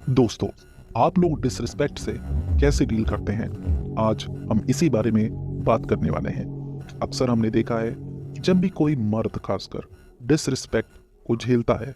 दोस्तों, आप लोग डिसरिस्पेक्ट से कैसे डील करते हैं? आज हम इसी बारे में बात करने वाले हैं। अक्सर हमने देखा है जब भी कोई मर्द खासकर डिसरिस्पेक्ट को झेलता है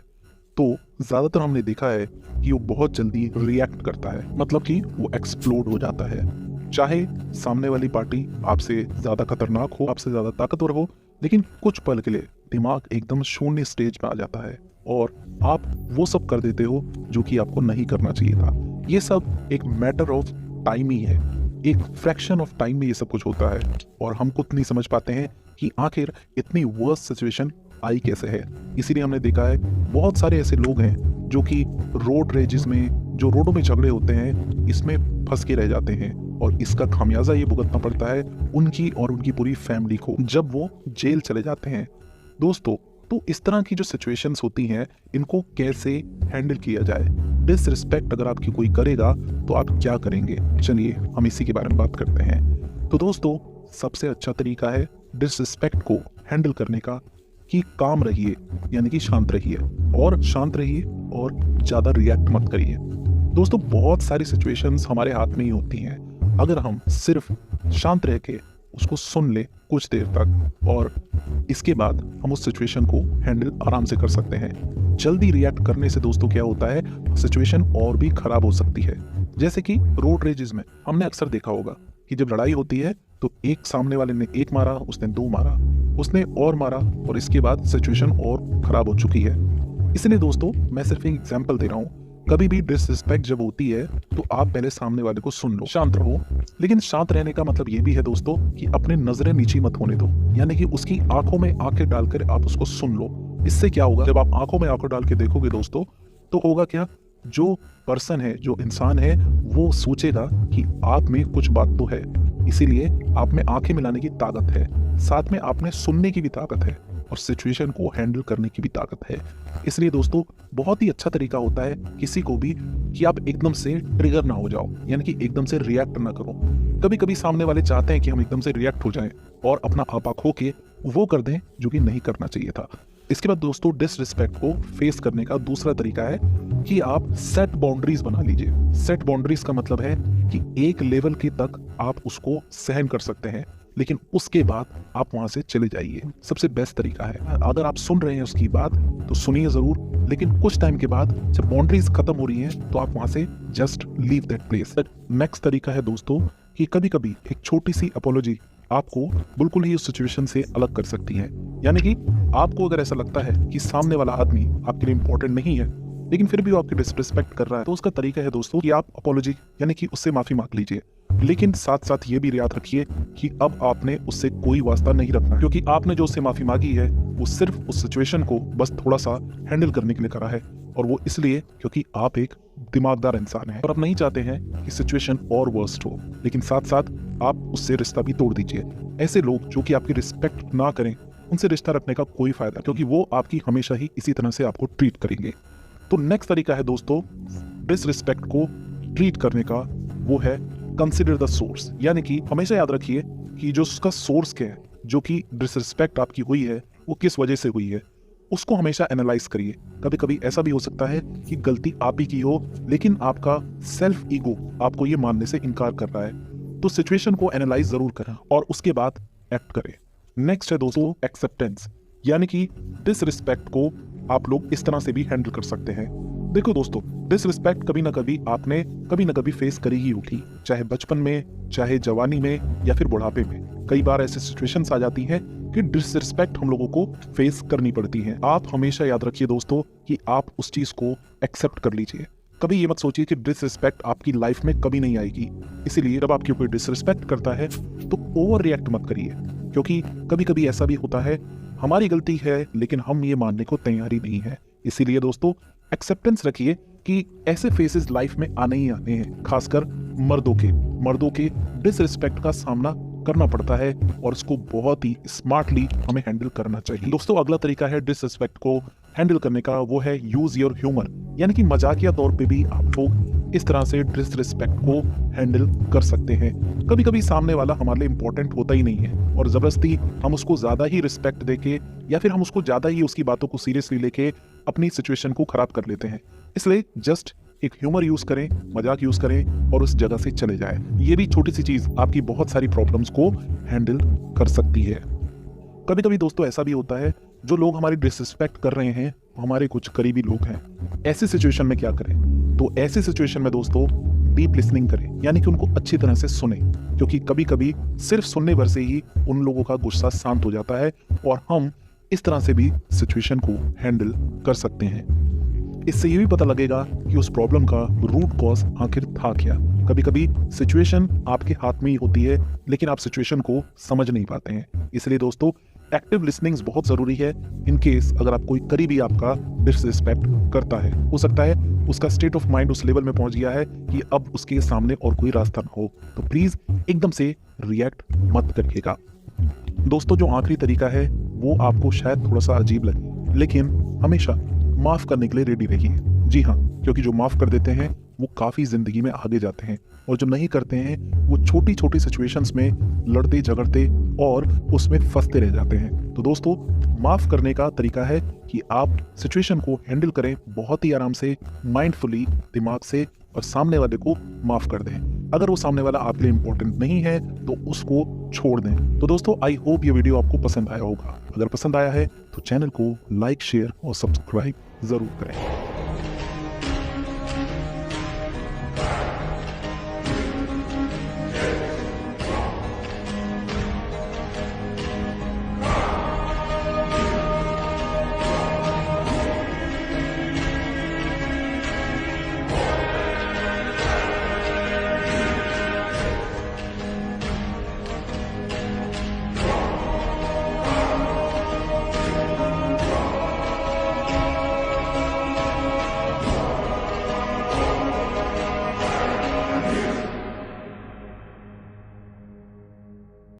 तो ज़्यादातर हमने देखा है कि वो बहुत जल्दी रिएक्ट करता है, मतलब कि वो एक्सप्लोड हो जाता है। चाहे सामने वाली पार्टी आपसे ज़्यादा खतरनाक हो, आपसे ज़्यादा ताकतवर हो, लेकिन कुछ पल के लिए दिमाग एकदम शून्य स्टेज पे आ जाता है और आप वो सब कर देते हो जो कि आपको नहीं करना चाहिए था। ये सब एक मैटर ऑफ टाइम ही है, एक फ्रैक्शन ऑफ टाइम में ये सब कुछ होता है और हम खुद नहीं समझ पाते हैं कि आखिर इतनी वर्स्ट सिचुएशन आई कैसे है। इसीलिए हमने देखा है बहुत सारे ऐसे लोग हैं जो कि रोड रेजेस में, जो रोडों में झगड़े होते हैं, इसमें फंस के रह जाते हैं और इसका खामियाजा ये भुगतना पड़ता है उनकी और उनकी पूरी फैमिली को जब वो जेल चले जाते हैं। दोस्तों, तो इस तरह की जो सिचुएशंस होती हैं इनको कैसे हैंडल किया जाए? डिसरिस्पेक्ट अगर आपकी कोई करेगा तो आप क्या करेंगे? चलिए हम इसी के बारे में बात करते हैं। तो दोस्तों, सबसे अच्छा तरीका है डिसरिस्पेक्ट को हैंडल करने का कि काम रहिए, यानी कि शांत रहिए और ज़्यादा रिएक्ट मत करिए। दोस्तों, बहुत सारी सिचुएशंस हमारे हाथ में ही होती हैं। अगर हम सिर्फ शांत रह के उसको सुन ले कुछ देर तक और इसके बाद हम उस सिचुएशन को हैंडल आराम से कर सकते हैं। जल्दी रिएक्ट करने से दोस्तों क्या होता है, सिचुएशन और भी खराब हो सकती है। जैसे कि रोड रेजेस में हमने अक्सर देखा होगा कि जब लड़ाई होती है तो एक सामने वाले ने एक मारा, उसने दो मारा, उसने और मारा और इसके बाद सिचुएशन और खराब हो चुकी है। इसलिए दोस्तों, मैं सिर्फ एक एग्जाम्पल दे रहा हूँ। कभी भी डिसरिस्पेक्ट जब होती है तो आप पहले सामने वाले को सुन लो, शांत रहो। लेकिन शांत रहने का मतलब ये भी है दोस्तों कि अपने नजरें नीची मत होने दो, यानी कि उसकी आंखों में आंखें डालकर आप उसको सुन लो। इससे क्या होगा, जब आप आंखों में आंखें डाल के देखोगे दोस्तों, तो होगा क्या, जो पर्सन है, जो इंसान है, वो सोचेगा कि आप में कुछ बात तो है। इसीलिए आप में आंखें मिलाने की ताकत है, साथ में आप में सुनने की भी ताकत है और सिचुएशन को हैंडल करने की भी ताकत है। इसलिए दोस्तों, बहुत ही अच्छा तरीका होता है किसी को भी कि आप एकदम से ट्रिगर ना हो जाओ, यानी कि एकदम से रिएक्ट ना करो। कभी कभी सामने वाले चाहते हैं कि हम एकदम से रिएक्ट हो जाएं और अपना आपा खो के वो कर दें जो कि नहीं करना चाहिए था। इसके बाद दोस्तों, डिसरिस्पेक्ट को फेस करने का दूसरा तरीका है कि आप सेट बाउंड्रीज बना लीजिए। सेट बाउंड्रीज का मतलब है कि एक लेवल के तक आप उसको सहन कर सकते हैं, लेकिन उसके बाद आप वहां से चले जाइए। सबसे बेस्ट तरीका है, अगर आप सुन रहे हैं उसकी बात तो सुनिए जरूर, लेकिन कुछ टाइम के बाद जब बाउंड्रीज खत्म हो रही हैं तो आप वहां से just leave that place. Next तरीका है दोस्तों कि कभी कभी एक छोटी सी अपोलॉजी आपको बिल्कुल ही उस सिचुएशन से अलग कर सकती है। यानी कि आपको अगर ऐसा लगता है कि सामने वाला आदमी आपके लिए इंपॉर्टेंट नहीं है लेकिन फिर भी वो आपकी डिसरिस्पेक्ट कर रहा है, तो उसका तरीका है दोस्तों कि आप अपोलॉजी यानी कि उससे माफी मांग लीजिए। लेकिन साथ साथ ये भी याद रखिए कि अब आपने उससे कोई वास्ता नहीं रखना, क्योंकि आपने जो उससे माफी मांगी है वो सिर्फ उस सिचुएशन को बस थोड़ा सा हैंडल करने के लिए करा है, और वो इसलिए क्योंकि आप एक दिमागदार इंसान हैं और आप नहीं चाहते हैं कि सिचुएशन और वर्स्ट हो। लेकिन साथ साथ आप उससे रिश्ता भी तोड़ दीजिए। ऐसे लोग जो कि आपकी रिस्पेक्ट ना करें, उनसे रिश्ता रखने का कोई फायदा, क्योंकि वो आपकी हमेशा ही इसी तरह से आपको ट्रीट करेंगे। तो नेक्स्ट तरीका है दोस्तों डिसरिस्पेक्ट को ट्रीट करने का, वो है कंसिडर द सोर्स। यानी कि हमेशा याद रखिए कि जो उसका सोर्स क्या है, जो कि डिसरिस्पेक्ट आपकी हुई है वो किस वजह से हुई है, उसको हमेशा एनालाइज करिए। कभी कभी ऐसा भी हो सकता है कि गलती आप ही की हो, लेकिन आपका सेल्फ ईगो आपको ये मानने से इनकार कर रहा है। तो सिचुएशन को एनालाइज जरूर करें और उसके बाद एक्ट करें। नेक्स्ट है दोस्तों एक्सेप्टेंस, यानी कि डिसरिस्पेक्ट को आप लोग इस तरह से भी हैंडल कर सकते हैं। देखो दोस्तों, डिसरिस्पेक्ट कभी ना कभी फेस करी ही होगी, चाहे बचपन में, चाहे जवानी में या फिर बुढ़ापे में। कई बार ऐसे सिचुएशंस आ जाती हैं कि डिसरिस्पेक्ट हम लोगों को फेस करनी पड़ती है। आप हमेशा याद रखिए दोस्तों कि आप उस चीज को एक्सेप्ट कर लीजिए। कभी ये मत सोचिए कि डिसरिस्पेक्ट आपकी लाइफ में कभी नहीं आएगी। इसीलिए जब आपकी कोई डिसरिस्पेक्ट करता है तो ओवर रिएक्ट मत करिए, क्योंकि कभी कभी ऐसा भी होता है हमारी गलती है लेकिन हम ये मानने को तैयार ही नहीं है। इसीलिए दोस्तों एक्सेप्टेंस रखिए कि ऐसे फेसेस लाइफ में आने ही आने हैं। खासकर मर्दों के डिसरिस्पेक्ट का सामना करना पड़ता है और इसको बहुत ही स्मार्टली हमें हैंडल करना चाहिए। दोस्तों, अगला तरीका है डिसरिस्पेक्ट को हैंडल करने का, वो है यूज योर ह्यूमर। यानी कि मजाकिया तौर पे भी आप लोग इस तरह से डिसरिस्पेक्ट को हैंडल कर सकते हैं। कभी कभी सामने वाला हमारे लिए इंपॉर्टेंट होता ही नहीं है और जबरदस्ती हम उसको ज्यादा ही रिस्पेक्ट देके या फिर हम उसको ज्यादा ही उसकी बातों को सीरियसली लेके अपनी सिचुएशन को खराब कर लेते हैं। इसलिए जस्ट एक ह्यूमर यूज करें, मजाक यूज करें और उस जगह से चले जाएं। ये भी छोटी सी चीज आपकी बहुत सारी प्रॉब्लम्स को हैंडल कर सकती है। कभी कभी दोस्तों ऐसा भी होता है, जो लोग हमारी डिसरिस्पेक्ट कर रहे हैं हमारे कुछ करीबी लोग हैं। ऐसी सिचुएशन में क्या करें? तो ऐसी सिचुएशन में दोस्तों डीप लिसनिंग करें, यानी कि उनको अच्छी तरह से सुने, क्योंकि कभी कभी सिर्फ सुनने भर से ही उन लोगों का गुस्सा शांत हो जाता है और हम इस तरह से भी सिचुएशन को हैंडल कर सकते हैं। इससे ये भी पता लगेगा कि उस प्रॉब्लम का रूट कॉज आखिर था क्या। कभी कभी सिचुएशन आपके हाथ में ही होती है, लेकिन आप सिचुएशन को समझ नहीं पाते हैं। इसलिए दोस्तों एक्टिव लिसनिंग बहुत जरूरी है। इन केस अगर आप कोई करीबी आपका डिसरिस्पेक्ट करता है, हो सकता है उसका स्टेट ऑफ माइंड उस लेवल में पहुंच गया है कि अब उसके सामने और कोई रास्ता ना हो, तो प्लीज एकदम से रिएक्ट मत करिएगा। दोस्तों जो आखिरी तरीका है वो आपको शायद थोड़ा सा अजीब लगे, लेकिन हमेशा माफ करने के लिए रेडी रहिए। जी हाँ, क्योंकि जो माफ कर देते हैं वो काफी जिंदगी में आगे जाते हैं, और जो नहीं करते हैं वो छोटी छोटी सिचुएशंस में लड़ते झगड़ते और उसमें फंसते रह जाते हैं। तो दोस्तों माफ करने का तरीका है कि आप सिचुएशन को हैंडल करें बहुत ही आराम से, माइंडफुली, दिमाग से, और सामने वाले को माफ कर दें। अगर वो सामने वाला आपके लिए इंपॉर्टेंट नहीं है तो उसको छोड़ दें। तो दोस्तों आई होप ये वीडियो आपको पसंद आया होगा। अगर पसंद आया है तो चैनल को लाइक, शेयर और सब्सक्राइब जरूर करें।